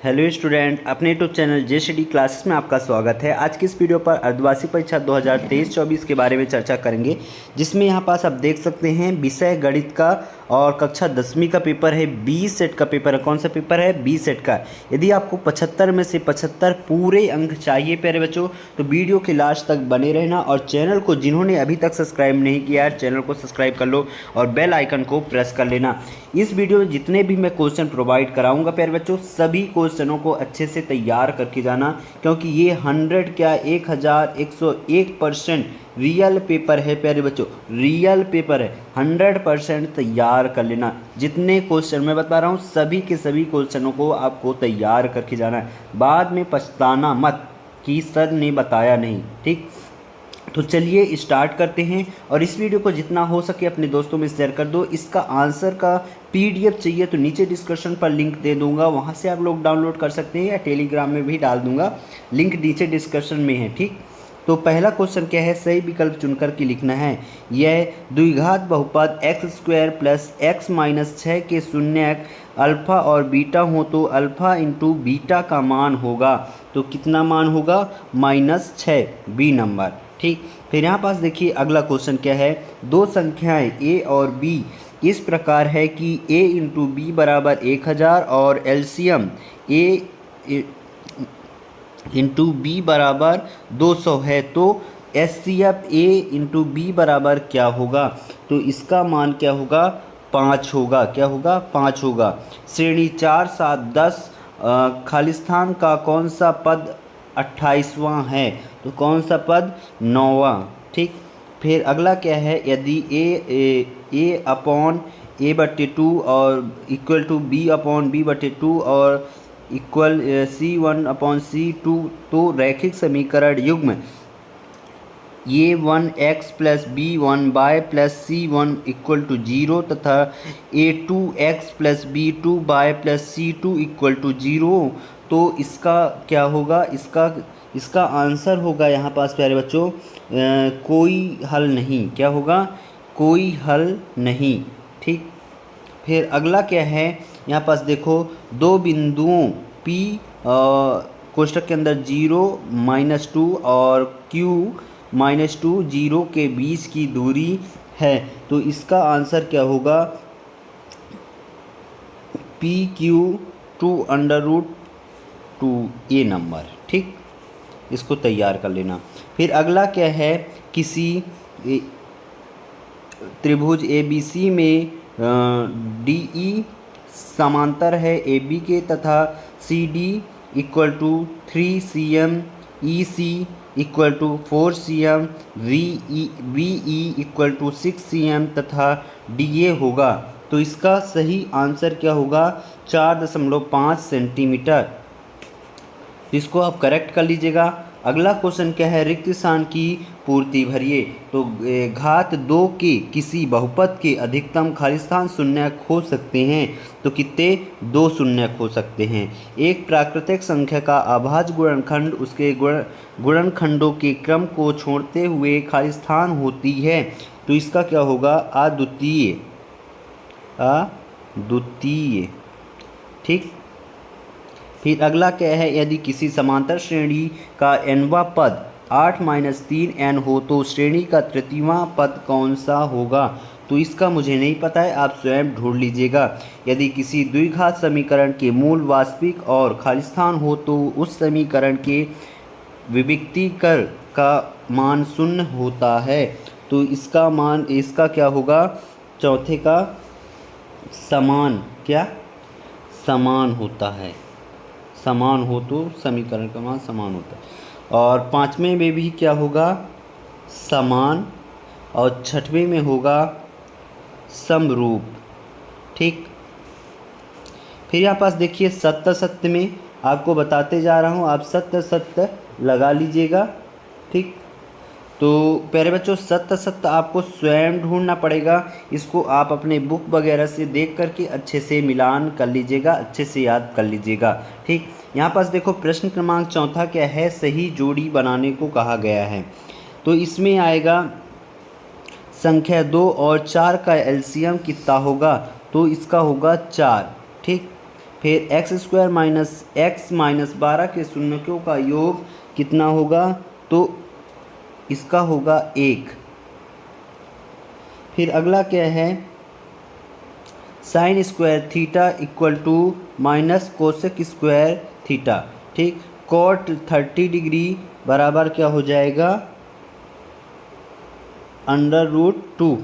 Hello student, अपने YouTube channel जेसीडी classes में आपका स्वागत है। आज की इस वीडियो पर अर्धवार्षिक परीक्षा 2023-24 के बारे में चर्चा करेंगे, जिसमें यहाँ पास आप देख सकते हैं विषय गणित का और कक्षा 10वीं का पेपर है। 20 सेट का पेपर है। कौन सा पेपर है? 20 सेट का। यदि आपको 75 में से 75 पूरे अंक चाहिए प्यारे बच्चों, तो वीडियो के लास्ट तक बने रहना और चैनल को जिन्होंने अभी तक सब्सक्राइब नहीं किया है, चैनल को सब्सक्राइब कर लो और बेल आइकन को प्रेस कर लेना। इस वीडियो में जितने भी मैं क्वेश्चन प्रोवाइड कराऊंगा प्यारे बच्चों, सभी क्वेश्चनों को अच्छे से तैयार करके जाना, क्योंकि ये 100 क्या 1101% रियल पेपर है प्यारे बच्चों। रियल पेपर है, 100% तैयार कर लेना। जितने क्वेश्चन मैं बता रहा हूँ सभी के सभी क्वेश्चनों को आपको तैयार करके जाना है। बाद में पछताना मत कि सर ने बताया नहीं। ठीक, तो चलिए स्टार्ट करते हैं। और इस वीडियो को जितना हो सके अपने दोस्तों में शेयर कर दो। इसका आंसर का पीडीएफ चाहिए तो नीचे डिस्क्रिप्शन पर लिंक दे दूंगा, वहां से आप लोग डाउनलोड कर सकते हैं, या टेलीग्राम में भी डाल दूंगा, लिंक नीचे डिस्क्रिप्शन में है। ठीक, तो पहला क्वेश्चन क्या है? सही विकल्प चुनकर के लिखना है। यह द्विघात बहुपद x² प्लस x माइनस 6 के शून्यक अल्फा और बीटा हो तो अल्फा इंटू बीटा का मान होगा। तो कितना मान होगा? -6, बी नंबर। ठीक, फिर यहाँ पास देखिए अगला क्वेश्चन क्या है। दो संख्याएं a और b इस प्रकार है कि a इंटू बी बराबर 1000 और एलसीएम a इंटू बी बराबर 200 है, तो एचसीएफ a इंटू बी बराबर क्या होगा? तो इसका मान क्या होगा? 5 होगा। क्या होगा? 5 होगा। श्रेणी 4, 7, 10 खालिस्तान का कौन सा पद 28वां है? तो कौन सा पद? 9वां। ठीक, फिर अगला क्या है? यदि ए अपॉन a/2 और इक्वल टू b/b/2 और इक्वल C1/C2, तो रैखिक समीकरण युग्म a1x plus b1y plus c1 equal to 0 तथा a2x plus b2y plus c2 equal to 0, तो इसका क्या होगा? इसका आंसर होगा यहाँ पास प्यारे बच्चों कोई हल नहीं। क्या होगा? कोई हल नहीं। ठीक, फिर अगला क्या है? यहाँ पास देखो दो बिंदुओं P कोष्ठक के अंदर 0, -2 और Q -2 0 के बीच की दूरी है, तो इसका आंसर क्या होगा? PQ2√2 ए नंबर। ठीक, इसको तैयार कर लेना। फिर अगला क्या है? किसी त्रिभुज ABC में DE समांतर है AB के तथा CD equal to 3cm, EC equal to 4cm, VE equal to 6cm तथा DA होगा। तो इसका सही आंसर क्या होगा? 4.5 सेंटीमीटर। इसको आप करेक्ट कर लीजिएगा। अगला क्वेश्चन क्या है? रिक्त स्थान की पूर्ति भरिए। तो घात 2 के किसी बहुपद के अधिकतम खालिस्तान शून्यक हो सकते हैं, तो कितने? 2 शून्यक हो सकते हैं। एक प्राकृतिक संख्या का अभाज्य गुणनखंड उसके गुणनखंडों के क्रम को छोड़ते हुए खालिस्तान होती है, तो इसका क्या होगा? अद्वितीय। ठीक, फिर अगला क्या है? यदि किसी समांतर श्रेणी का nवां पद 8 - 3n हो तो श्रेणी का तृतीयवां पद कौन सा होगा? तो इसका मुझे नहीं पता है, आप स्वयं ढूंढ लीजिएगा। यदि किसी द्विघात समीकरण के मूल वास्तविक और खालिस्तान हो तो उस समीकरण के विविक्तीकर का मान 0 होता है, तो इसका क्या होगा? चौथे का समान। क्या? समान होता है। समान हो तो समीकरण का मान समान होता है। और 5वें में भी क्या होगा? समान। और 6वें में होगा समरूप। ठीक, फिर यहाँ पास देखिए सत्य सत्य में आपको बताते जा रहा हूँ, आप सत्य सत्य लगा लीजिएगा। ठीक, तो प्यारे बच्चों सत्य सत्य आपको स्वयं ढूंढना पड़ेगा। इसको आप अपने बुक वगैरह से देख करके अच्छे से मिलान कर लीजिएगा, अच्छे से याद कर लीजिएगा। ठीक, यहाँ पास देखो प्रश्न क्रमांक 4 क्या है? सही जोड़ी बनाने को कहा गया है। तो इसमें आएगा संख्या 2 और 4 का एलसीएम कितना होगा? तो इसका होगा 4। ठीक, फिर x square minus x minus 12 के शून्यों का योग कितना होगा, तो इसका होगा 1। फिर अगला क्या है, sine square theta equal to minus cosec square theta. ठीक, कॉट 30 डिग्री बराबर क्या हो जाएगा, √2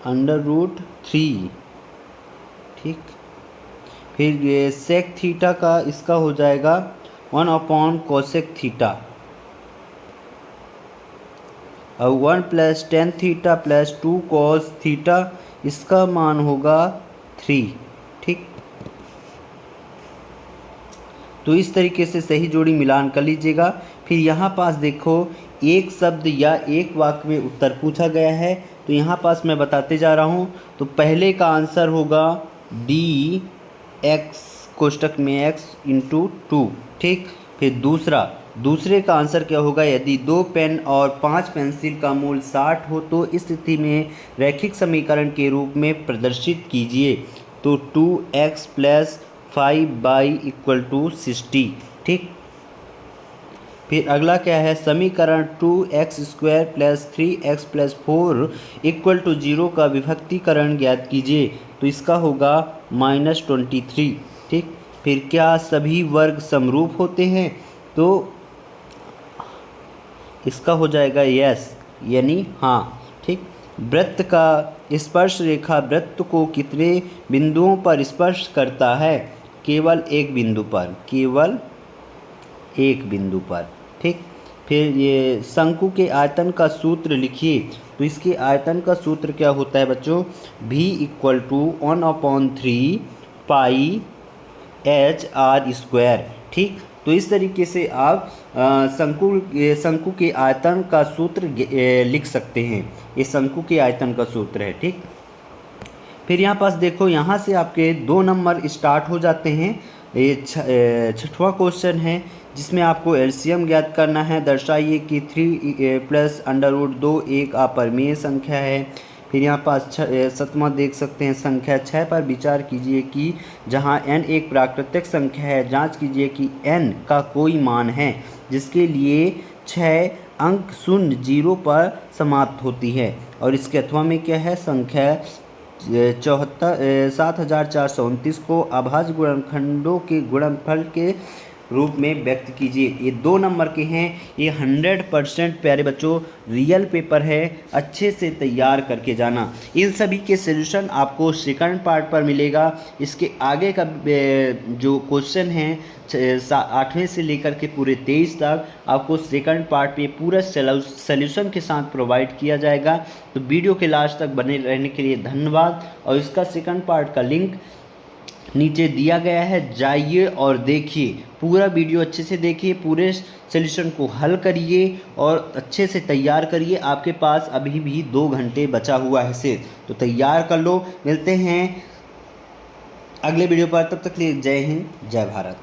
√3। ठीक, फिर ये सेक थीटा का इसका हो जाएगा 1 कोसेक थीटा, और 1 + tan थीटा + 2 cos थीटा, इसका मान होगा 3। ठीक, तो इस तरीके से सही जोड़ी मिलान कर लीजिएगा। फिर यहाँ पास देखो, एक शब्द या एक वाक्य में उत्तर पूछा गया है, तो यहाँ पास मैं बताते जा रहा हूँ। तो पहले का आंसर होगा dx कोष्टक में x × 2। ठीक, फिर दूसरे का आंसर क्या होगा, यदि 2 पेन और 5 पेंसिल का मूल 60 हो तो इस स्थिति में रैखिक समीकरण के रूप में प्रदर्शित कीजिए। तो 2x + 5y = 60। ठीक, फिर अगला क्या है, समीकरण 2x² + 3x + 4 = 0 का विभक्तीकरण ज्ञात कीजिए। तो इसका होगा -23। ठीक, फिर क्या सभी वर्ग समरूप होते हैं, तो इसका हो जाएगा यस, यानी हाँ। ठीक, वृत्त का स्पर्श रेखा वृत्त को कितने बिंदुओं पर स्पर्श करता है, केवल एक बिंदु पर, केवल एक बिंदु पर। ठीक, फिर ये शंकु के आयतन का सूत्र लिखिए। तो इसके आयतन का सूत्र क्या होता है बच्चों, v = 1/3 πh/r²। ठीक, तो इस तरीके से आप शंकु के आयतन का सूत्र लिख सकते हैं। ये शंकु के आयतन का सूत्र है। ठीक, फिर यहाँ पास देखो, यहाँ से आपके 2 नंबर स्टार्ट हो जाते हैं। ये 6वां क्वेश्चन है जिसमें आपको एलसीएम ज्ञात करना है। दर्शाइए कि 3 + √2 एक अपरिमेय संख्या है। फिर यहाँ पास 7वां देख सकते हैं, संख्या 6 पर विचार कीजिए कि जहाँ n एक प्राकृतिक संख्या है, जांच कीजिए कि n का कोई मान है जिसके लिए 6 अंक 0 0 पर समाप्त होती है। और इसके अथवा में क्या है, संख्या 7429 को अभाज्य गुणनखंडों के गुणनफल के रूप में व्यक्त कीजिए। ये 2 नंबर के हैं। ये 100% प्यारे बच्चों रियल पेपर है, अच्छे से तैयार करके जाना। इन सभी के सॉल्यूशन आपको सेकंड पार्ट पर मिलेगा। इसके आगे का जो क्वेश्चन है 8वें से लेकर के पूरे 23 तक आपको सेकंड पार्ट में पूरा सॉल्यूशन के साथ प्रोवाइड किया जाएगा। तो वीडियो के लास्ट तक बने रहने के लिए धन्यवाद। और इसका सेकंड पार्ट का लिंक नीचे दिया गया है, जाइए और देखिए पूरा वीडियो, अच्छे से देखिए, पूरे सॉल्यूशन को हल करिए और अच्छे से तैयार करिए। आपके पास अभी भी 2 घंटे बचा हुआ है से, तो तैयार कर लो। मिलते हैं अगले वीडियो पर, तब तक के लिए जय हिंद, जय भारत।